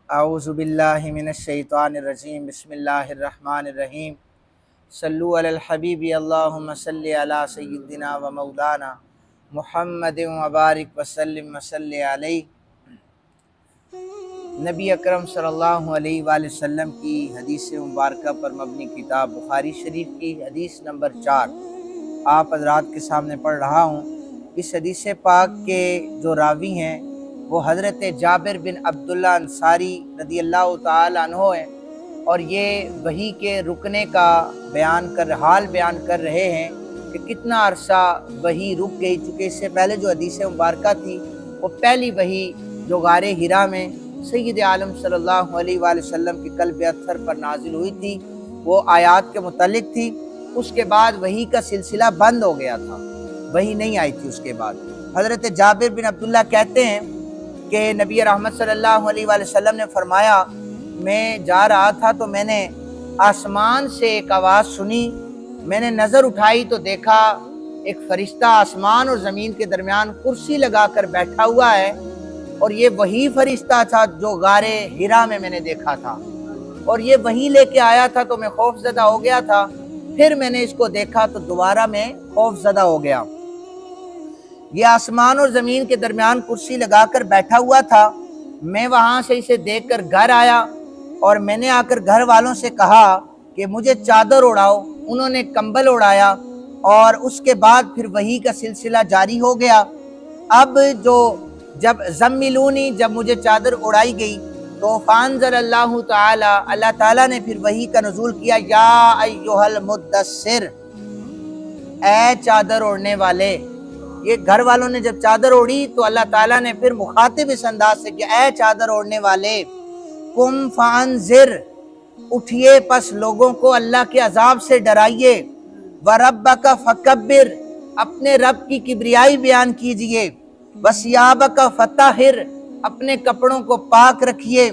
अऊज़ु बिल्लाहि मिनश्शैतानिर्रजीम बिस्मिल्लाहिर्रहमानिर्रहीम सल्लु अलल हबीबी अल्लाहुम्मा सल्लि अला सय्यिदिना व मौलाना मुहम्मदिन व बारिक व सल्लिम व सल्लि अलैहि। नबी अकरम सल्लल्लाहु अलैहि वसल्लम की हदीस मुबारक पर मबनी किताब बुखारी शरीफ की हदीस नंबर 4 आप हज़रात के सामने पढ़ रहा हूँ। इस हदीस पाक के जो रावी हैं वो हज़रत जाबिर बिन अब्दुल्ला अंसारी रदी अल्लाह ताला अन्हो हैं, और ये वही के रुकने का हाल बयान कर रहे हैं कि कितना अरसा वही रुक गई। चूँकि इससे पहले जो हदीस मुबारक थी वो पहली वही जो गारे हिरा में सय्यद आलम सल्लल्लाहु अलैहि वसल्लम की कल्ब अत्थर पर नाजिल हुई थी, वो आयात के मुतालिक थी। उसके बाद वही का सिलसिला बंद हो गया था, वही नहीं आई थी। उसके बाद हज़रत जाबिर बिन अब्दुल्ला कहते हैं कि नबी रहमत सल्लल्लाहु अलैहि वसल्लम ने फरमाया, मैं जा रहा था तो मैंने आसमान से एक आवाज़ सुनी। मैंने नज़र उठाई तो देखा एक फरिश्ता आसमान और ज़मीन के दरमियान कुर्सी लगाकर बैठा हुआ है, और ये वही फरिश्ता था जो गारे हिरा में मैंने देखा था, और ये वही लेके आया था। तो मैं खौफज़दा हो गया था। फिर मैंने इसको देखा तो दोबारा मैं खौफज़दा हो गया। ये आसमान और ज़मीन के दरमियान कुर्सी लगाकर बैठा हुआ था। मैं वहाँ से इसे देखकर घर आया, और मैंने आकर घर वालों से कहा कि मुझे चादर उड़ाओ। उन्होंने कंबल उड़ाया, और उसके बाद फिर वही का सिलसिला जारी हो गया। अब जब ज़म्मिलूनी, जब मुझे चादर उड़ाई गई तो फ़ानज़लल्लाहु ताला, अल्लाह ताला ने फिर वही का नुज़ूल किया, या अय्युहल मुद्दस्सिर, ऐ चादर ओढ़ने वाले। ये घर वालों ने जब चादर ओढ़ी तो अल्लाह ताला ने फिर मुखातिब इस अंदाज से किया, ऐ चादर ओढ़ने वाले, कुम फ़ानज़िर, उठिए पस लोगों को अल्लाह के अजाब से डराइए। व रब्बका फकब्बिर, अपने रब की किब्रियाई बयान कीजिए। वसियाबका फताहिर, अपने कपड़ों को पाक रखिए।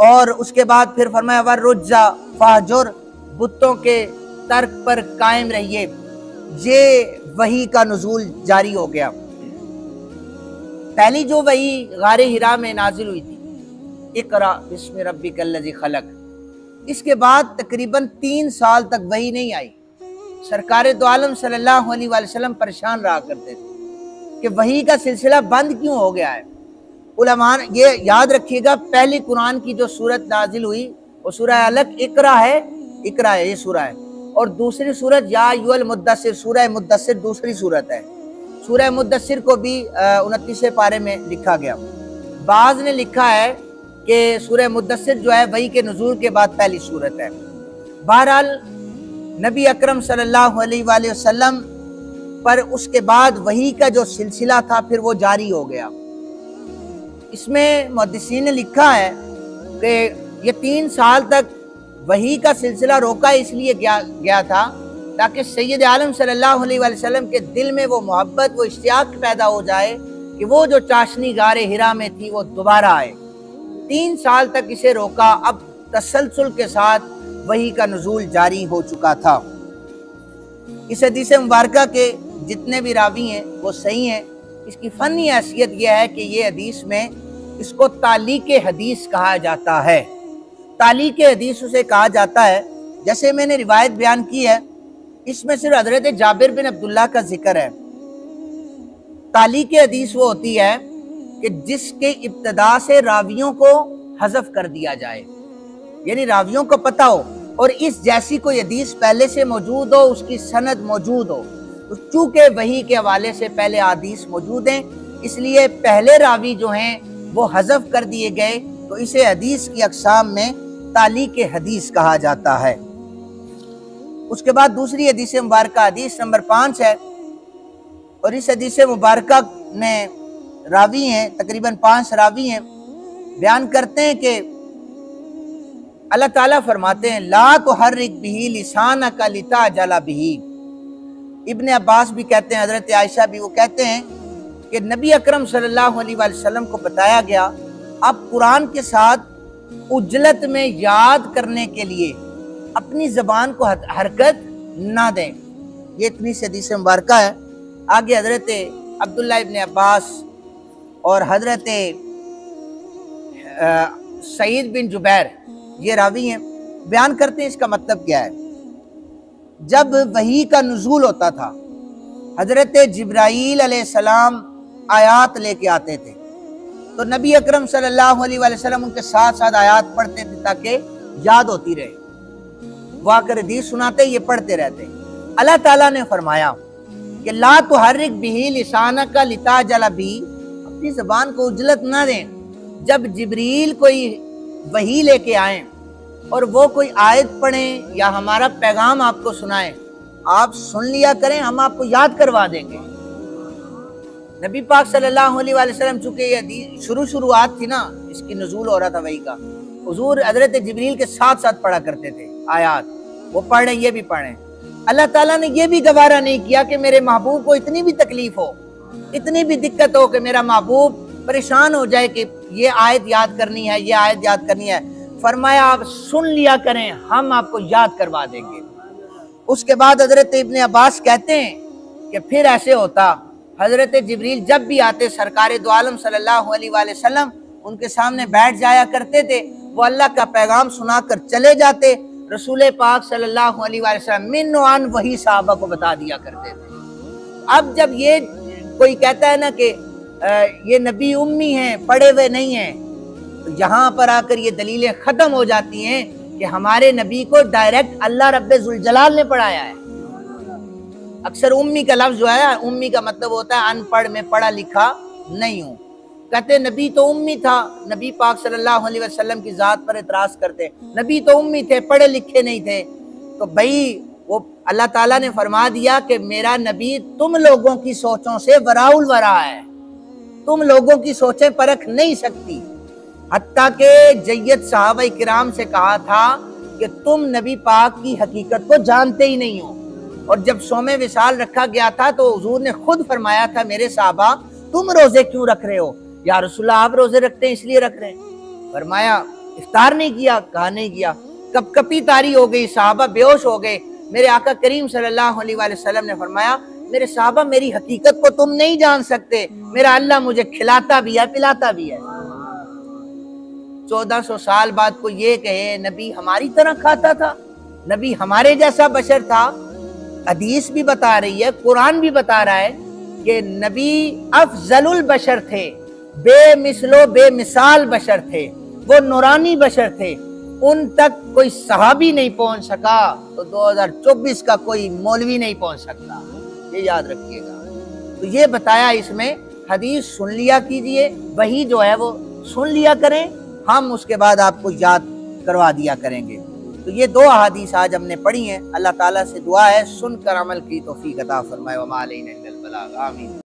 और उसके बाद फिर फरमाया, वर रुज्जा फाजुर, बुतों के तर्क पर कायम रहिए। ये वही का नुज़ूल जारी हो गया। पहली जो वही गारे हिरा में नाजिल हुई थी, इक़रा बिस्मि रब्बिकल्लज़ी खलक। इसके बाद तकरीबन 3 साल तक वही नहीं आई। सरकार दो आलम सल्लल्लाहु अलैहि वसल्लम परेशान रहा करते थे कि वही का सिलसिला बंद क्यों हो गया है। उलमा ये याद रखिएगा, पहली कुरान की जो सूरत नाजिल हुई वो सूरह अलग इक़रा है, ये सूरह है। और दूसरी सूरत या अय्युहल मुद्दस्सिर, सूरह मुद्दस्सिर दूसरी सूरत है। सूरह मुद्दस्सिर को भी 29वें पारे में लिखा गया। बाज़ ने लिखा है कि सूरह मुद्दस्सिर जो है वही के नुज़ूल के बाद पहली सूरत है। बहरहाल नबी अकरम सल्लल्लाहु अलैहि वसल्लम पर उसके बाद वही का जो सिलसिला था फिर वो जारी हो गया। इसमें मुहद्दिसीन ने लिखा है कि ये 3 साल तक वही का सिलसिला रोका इसलिए गया था ताकि सैयद आलम सल्लल्लाहु अलैहि वसल्लम के दिल में वो मोहब्बत, वो इश्तियाक पैदा हो जाए कि वो जो चाशनी गारे हिरा में थी वो दोबारा आए। 3 साल तक इसे रोका। अब तसलसल के साथ वही का नुज़ूल जारी हो चुका था। इस हदीस मुबारक के जितने भी रावी हैं वो सही हैं। इसकी फ़नी हैसियत यह है कि ये हदीस में इसको तालीक़ हदीस कहा जाता है। तालीक़ हदीस उसे कहा जाता है। जैसे मैंने रिवायत बयान की है, इसमें सिर्फ हज़रत जाबिर बिन अब्दुल्ला का जिक्र है। तालीक़ हदीस वो होती है कि जिसके इब्तिदा से रावियों को हज़फ कर दिया जाए, यानी रावियों को पता हो और इस जैसी कोई हदीस पहले से मौजूद हो, उसकी सनद मौजूद हो। तो चूँकि वही के हवाले से पहले हदीस मौजूद हैं, इसलिए पहले रावी जो हैं वो हज़फ कर दिए गए। तो इसे हदीस की अक़साम में तालीक़ हदीस कहा जाता है। उसके बाद दूसरी हदीस मुबारक हदीस नंबर 5 है, और इस हदीस मुबारक में रावी हैं, तकरीबन 5 रावी हैं। बयान करते हैं कि अल्लाह ताला फरमाते हैं, ला तुहर्रिक बिही लिसानका लिताजला बिही। इब्ने अब्बास भी कहते हैं, हज़रत आयशा भी, वो कहते हैं कि नबी अकरम सल्लल्लाहु अलैहि वसल्लम को बताया गया, अब कुरान के साथ उजलत में याद करने के लिए अपनी ज़बान को हरकत ना दें। ये इतनी सी हदीस मुबारक है। आगे हज़रत अब्दुल्ला इब्ने अब्बास और हज़रत सईद बिन जुबैर ये रावी हैं, बयान करते हैं इसका मतलब क्या है। जब वही का नुज़ूल होता था, हजरत जिब्राईल अलैहिस्सलाम आयात लेके आते थे, तो नबी अकरम सल्लल्लाहु अलैहि वसल्लम उनके साथ साथ आयात पढ़ते थे ताकि याद होती रहे। वो आकर हदीस सुनाते, ये पढ़ते रहते। अल्लाह ताला ने फरमाया कि ला तुहर्रिक बिही लिसानक लिताजल बिही, अपनी ज़बान को उजलत ना दें। जब जिब्रील कोई वही लेके आए और वो कोई आयत पढ़ें या हमारा पैगाम आपको सुनाएं, आप सुन लिया करें, हम आपको याद करवा देंगे। नबी पाक सल्लल्लाहु अलैहि वसल्लम चूंकि ये शुरुआत थी ना, इसकी नुज़ूल हो रहा था वही का, हुजूर हज़रत जिब्रील के साथ साथ पढ़ा करते थे आयात, वो पढ़ रहे ये भी पढ़ें। अल्लाह ताला ने ये भी गवारा नहीं किया कि मेरे महबूब को इतनी भी तकलीफ हो, इतनी भी दिक्कत हो कि मेरा महबूब परेशान हो जाए कि ये आयत याद करनी है, ये आयत याद करनी है। फरमाया आप सुन लिया करें, हम आपको याद करवा देंगे। उसके बाद हजरत इब्ने अब्बास कहते हैं कि फिर ऐसे होता, हजरत जिब्रील जब भी आते सरकार दो आलम सल्लल्लाहु अलैहि वसल्लम उनके सामने बैठ जाया करते थे, वो अल्लाह का पैगाम सुनाकर चले जाते। रसूल पाक सल्लल्लाहु अलैहि वसल्लम मिन वही साहबा को बता दिया करते थे। अब जब ये कोई कहता है ना कि ये नबी उम्मी हैं, पढ़े हुए नहीं हैं, तो यहाँ पर आकर ये दलीलें ख़त्म हो जाती हैं कि हमारे नबी को डायरेक्ट अल्लाह रब्बे ज़ुल जलाल ने पढ़ाया है। अक्सर उम्मी का लफ्ज़ जो है, उम्मी का मतलब होता है अनपढ़, में पढ़ा लिखा नहीं हूँ। कहते नबी तो उम्मी था, नबी पाक सल्लल्लाहु अलैहि वसल्लम की ज़ात पर इतराज़ करते, नबी तो उम्मी थे, पढ़े लिखे नहीं थे। तो भाई वो अल्लाह ताला ने फरमा दिया कि मेरा नबी तुम लोगों की सोचों से वराउल वरा है, तुम लोगों की सोचें परख नहीं सकती। हत्ता के जय्यद सहाबा किराम से कहा था कि तुम नबी पाक की हकीकत को जानते ही नहीं हो। और जब सोमे विसाल रखा गया था तो हुजूर ने खुद फरमाया था, मेरे साहबा तुम रोजे क्यों रख रहे हो? या रसूलल्लाह आप रोजे रखते हैं इसलिए रख रहे हैं। फरमाया इफ्तार नहीं किया, कहा नहीं किया। कपकपी तारी हो गई, साहबा बेहोश हो गए। मेरे आका करीम सल्लल्लाहु अलैहि वसल्लम ने फरमाया, मेरे साहबा मेरी हकीकत को तुम नहीं जान सकते, मेरा अल्लाह मुझे खिलाता भी है पिलाता भी है। 1400 साल बाद को ये कहे नबी हमारी तरह खाता था, नबी हमारे जैसा बशर था। हदीस भी बता रही है, कुरान भी बता रहा है कि नबी अफजलुल बशर थे, बेमिसलो बेमिसाल बशर थे, वो नूरानी बशर थे, उन तक कोई सहाबी नहीं पहुंच सका तो 2024 का कोई मौलवी नहीं पहुंच सकता, ये याद रखिएगा। तो ये बताया इसमें, हदीस सुन लिया कीजिए, वही जो है वो सुन लिया करें, हम उसके बाद आपको याद करवा दिया करेंगे। तो ये 2 अहादीस आज हमने पढ़ी हैं। अल्लाह ताला से दुआ है सुनकर अमल की तौफीक अता फरमाए। व मा अलैना इल्लल बलाग। आमीन।